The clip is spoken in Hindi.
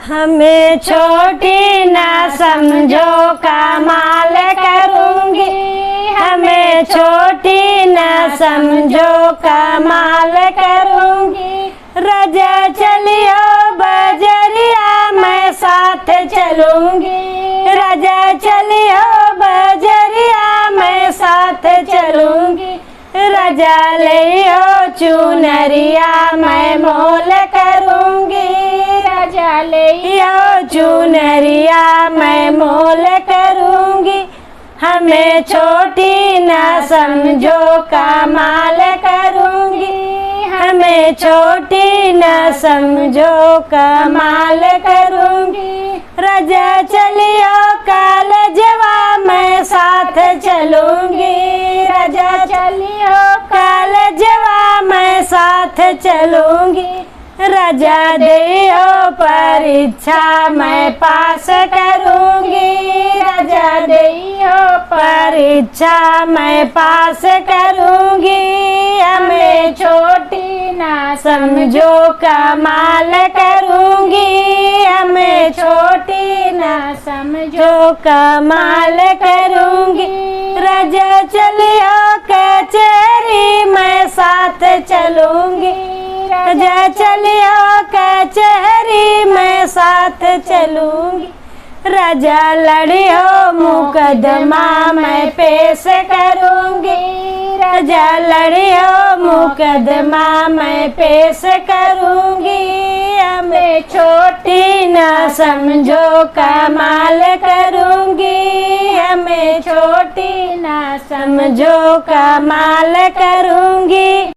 हमें छोटी ना समझो कमाल करूँगी, हमें छोटी ना समझो कमाल करूँगी। राजा चलियो बजरिया मैं साथ चलूँगी, राजा चलियो बजरिया मैं साथ चलूँगी। राजा लियो चुनरिया मैं मोल करूँगी, राजा लियो चुनरिया मैं मोल करूँगी। हमें छोटी ना समझो कमाल करूँगी, हमें छोटी ना समझो कमाल करूँगी। राजा चलियो कॉलेजवा मैं साथ चलूँगी, राजा चलियो कॉलेजवा मैं साथ चलूँगी। राजा दियो परीक्षा मैं पास करूँगी, राजा दियो परीक्षा मैं पास करूँगी। हमें छोटी ना समझो कमाल करूँगी, हमें छोटी ना समझो कमाल करूँगी। राजा चलियो कचहरी मैं साथ चलूँगी, राजा चलियो कचहरी मैं साथ चलूँगी। राजा लड़ियो मुकदमा मैं पेश करूँगी, राजा लड़ियो मुकदमा मैं पेश करूँगी। हमें छोटी ना समझो कमाल करूँगी, हमें छोटी ना समझो कमाल करूँगी।